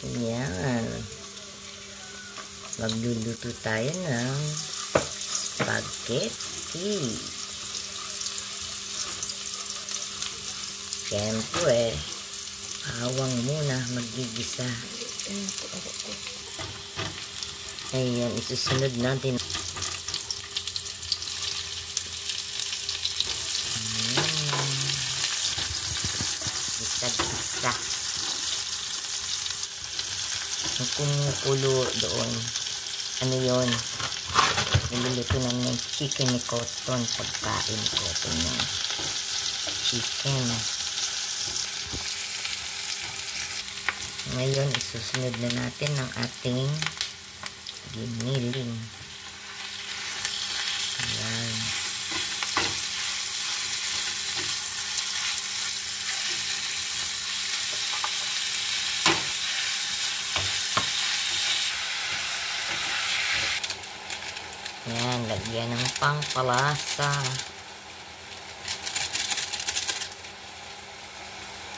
Yan. Magluluto tayo ng spaghetti. Siyempre, awang muna magigisa. Ayan, isusunod natin. Isa-isa. Ang kumukulo doon. Ano yun? Niluluto namin ng chicken ni Cotton. Pagkain ni Cotton ng chicken. Ngayon, isusunod na natin ang ating giniling. Ayan. Ayan, lagyan ng pangpalasa.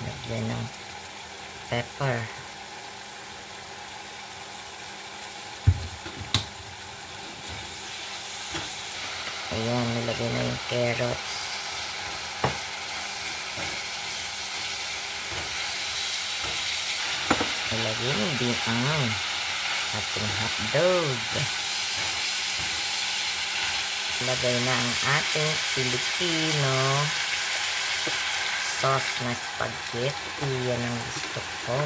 Lagyan ng pepper. Ayan, nilagay na yung carrots. Nilagay na din ang ating hotdog. Nilagay na ang ating Filipino sauce na spaghetti. Yan ang gusto ko.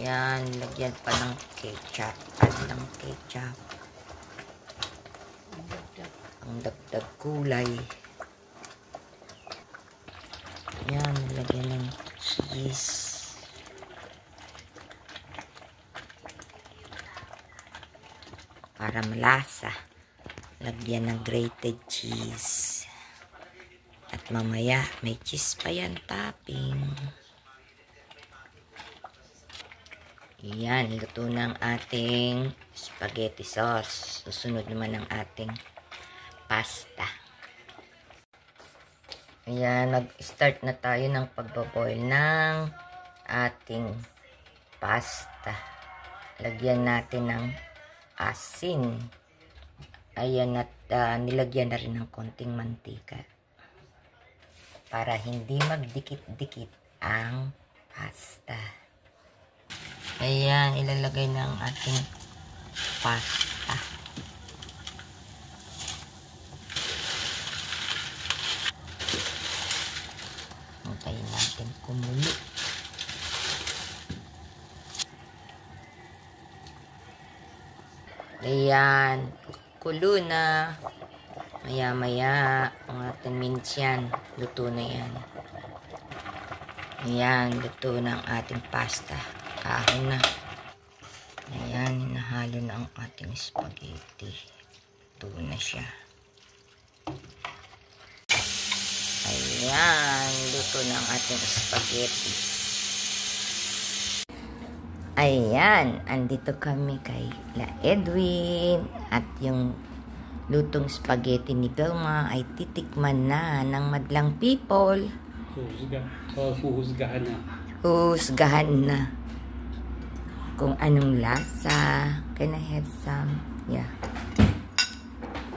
Yan, lagyan pa ng ketchup. Add ng ketchup. Ang dagdag kulay. Yan, lagyan ng cheese. Para malasa. Lagyan ng grated cheese. At mamaya, may cheese pa yan topping. Yan, luto ng ating spaghetti sauce. Susunod naman ang ating pasta. Ayan, nag-start na tayo ng pagbaboil ng ating pasta. Lagyan natin ng asin. Ayan, at nilagyan na rin ng konting mantika. Para hindi magdikit-dikit ang pasta. Ayan, ilalagay na ang ating pasta. Hintayin natin kumulo. Ayan, kulo na. Maya-maya, mga 10 minutes yan. Luto na yan. Ayan, luto na ang ating pasta. Ahon na. Ayan, nahalo na ang ating spaghetti. Ito na siya. Ayan, luto na ang ating spaghetti. Ayan, andito kami kay La Edwin. At yung lutong spaghetti ni Vilma ay titikman na ng madlang people. Huhusgahan na. Huhusgahan na. Kung anong lasa. Can I have some? Yeah.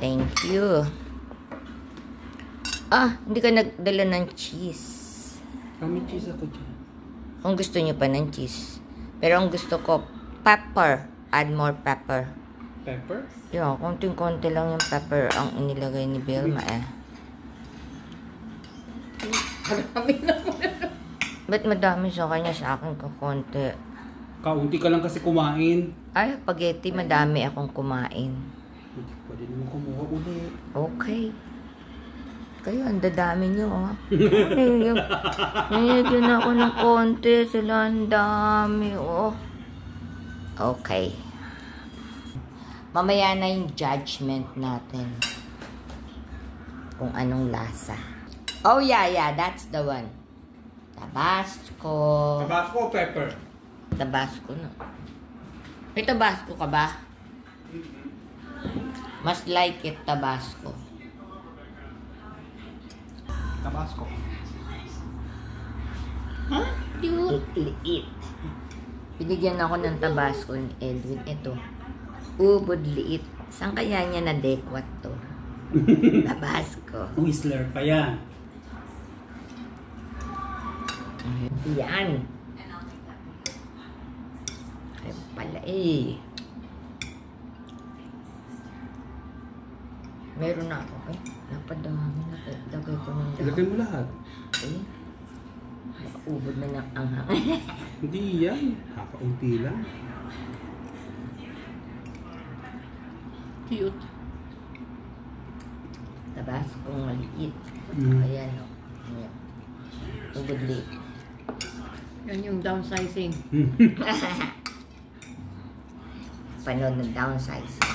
Thank you. Ah, hindi ka nagdala ng cheese. May cheese ako dyan. Kung gusto niyo pa ng cheese. Pero ang gusto ko, pepper. Add more pepper. Pepper? Yeah, konting-konti lang yung pepper ang inilagay ni Vilma eh. Marami naman. Ba't madami sa kanya, sa akin kakonti? Kaunti ka lang kasi kumain. Ay, spaghetti, madami akong kumain. Pwede naman kumuha ulit. Okay. Kayo, ang dadami nyo, oh. Nilagyan ako ng konti. Sila ang dami, oh. Okay. Mamaya na yung judgment natin. Kung anong lasa. Oh, yeah, that's the one. Tabasco. Tabasco o pepper? Tabasco, no? May Tabasco ka ba? Mas like it Tabasco. Tabasco. Huh? Cute. Liit. Binigyan ako ng Tabasco ni Edwin. Ito. Ubod liit. Saan kaya niya na-dekwat to? Tabasco. Whistler pa yan. Yan. Ay pala eh. Meron na ako. Ay, napadami na. Lagay ko ng Ilagay mo lahat. Eh. Ubod na ng anghang. Hindi yan. Kakaunti lang. Cute. Tabasco maliit. Mm. Ayan o. Ayan. Ubod liit. Yan yung downsizing. Panood ng downsizing.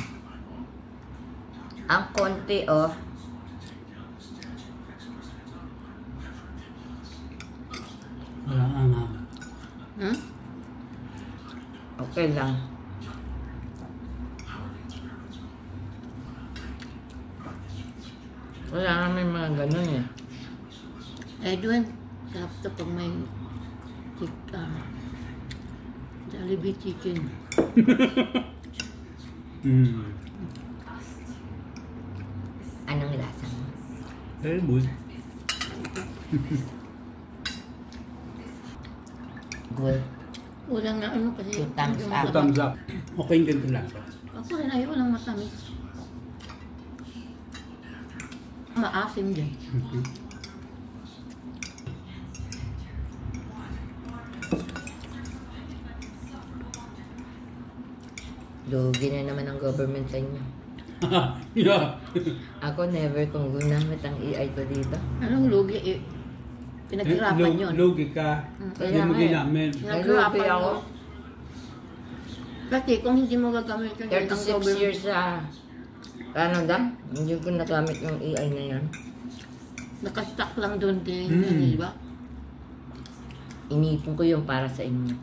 Ang konti oh. Wala anghang. Hmm? Okay lang. Wala namin mga ganun eh. Edwin, sarap to pag may Jollibee chicken. Mm. Anong lasa mo? Very good. Good. Walang na ano kasi. Two thumbs yung up. Two thumbs up. Okay yung ganito lang. Ako rin ayaw lang matamis. Maasim din. Lugi na naman ang government sa inyo. Yeah. Ako never kung gunamit ang AI ko dito. Anong lugi eh? Pinaghirapan yun. Logi ka. Kaya Hindi mo nga eh. ginamit. Pinaghirapan Lugi ako. mo. Kasi kung hindi mo gagamit yun, ang 36 government. years sa Canada, hindi ko nagamit yung AI na yan. Nakastock lang doon din, Mm. di ba? Inipon ko yung para sa inyo.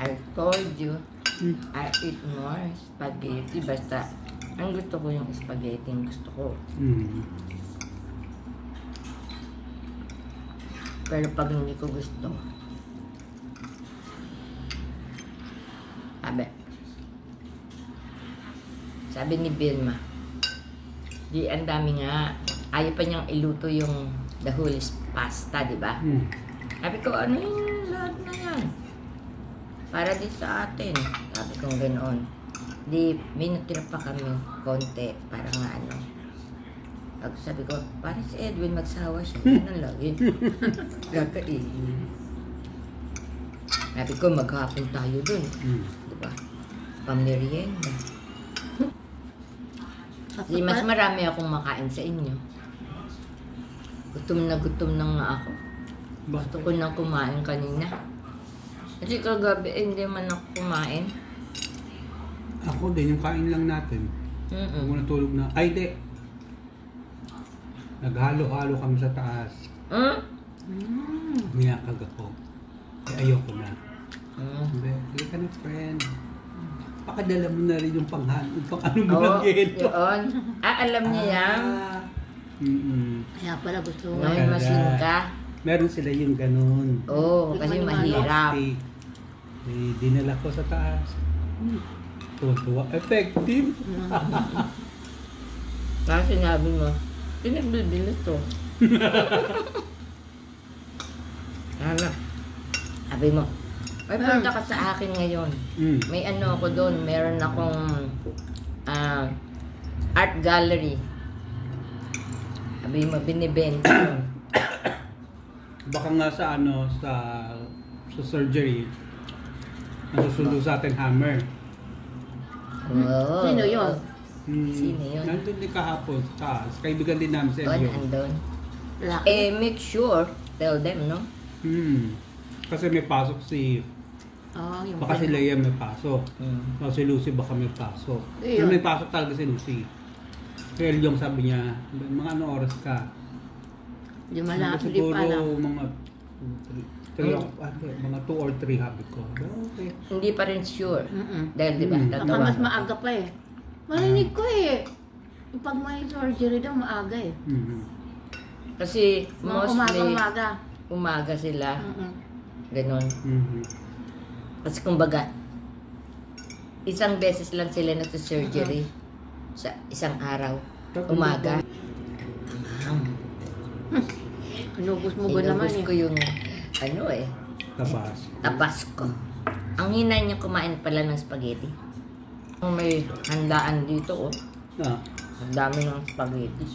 I told you, I eat more spaghetti. Basta, ang gusto ko yung spaghetti. Ang gusto ko. Mm. Pero pag hindi ko gusto, sabi ni Vilma, di ang dami nga, ayaw pa niyang iluto yung the whole pasta, di ba? Mm. Sabi ko, ano yung lahat na yan? Para din sa atin. Sabi ko ganoon. Di, may natira pa kami konti. Para nga ano. Pag sabi ko, parang si Edwin magsawa siya. Ano lagi? Kakainin. Sabi ko, maghapon tayo dun. Mm. Diba? Pamerienda. Di, mas marami akong makain sa inyo. Gutom na nga ako. Gusto ko na kumain kanina. Kasi kagabi, hindi man ako kumain. Ako din, yung kain lang natin. Ako natulog na. Ay, di. Naghalo-halo kami sa taas. Miyakag ako. Eh, ayoko na. Hindi ka na, friend. Pakadala mo na rin yung pang-ano mo lang yun. Yun. Alam niya yan. Kaya pala gusto mo. May machine ka. Meron sila yung ganun. Oo, kasi mahirap. Eh, dinala ko sa taas. Tuwa. Effective. Kasi sinabi mo, pinagbibili to. Ano? Sabi mo, ay punta ka sa akin ngayon. May ano ako doon, meron akong art gallery. Sabi mo, binibenta. Baka nga sa ano, sa surgery, nasusundo sa ating hammer. Wow. Sino yun? Sino yun? Nandun din kahapon sa taas. Kaibigan din namin sa Doon, inyo. andun. Laki. Make sure, tell them, no? Kasi may pasok si... Oh, yung Baka si Leia may pasok. O si Lucy baka may pasok. Pero may pasok talaga si Lucy. Kaya yung sabi niya, mga ano oras ka? Yung malaki Siguro pala. mga Mga 2 or 3 habi ko. Okay. Hindi pa rin sure. Mm-mm. Dahil di ba, Baka dalawa. mas maaga pa eh. Marinig ko eh. Pag may surgery daw, maaga eh. Kasi mostly, Umaga. umaga sila. Mm-mm. Ganon. Kasi kumbaga, isang beses lang sila nagsa-surgery sa isang araw. Umaga. Inubos mo ba naman Inubos eh. ko yung, tapas ko. Ang hinay niya kumain pala ng spaghetti. May handaan dito, oh. Ang dami ng spaghetti.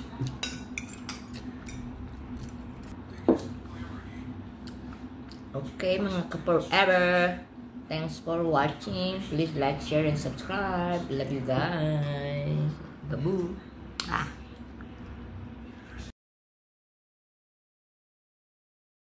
Okay, mga ka-forever. Thanks for watching. Please like, share, and subscribe. Love you guys. Babu.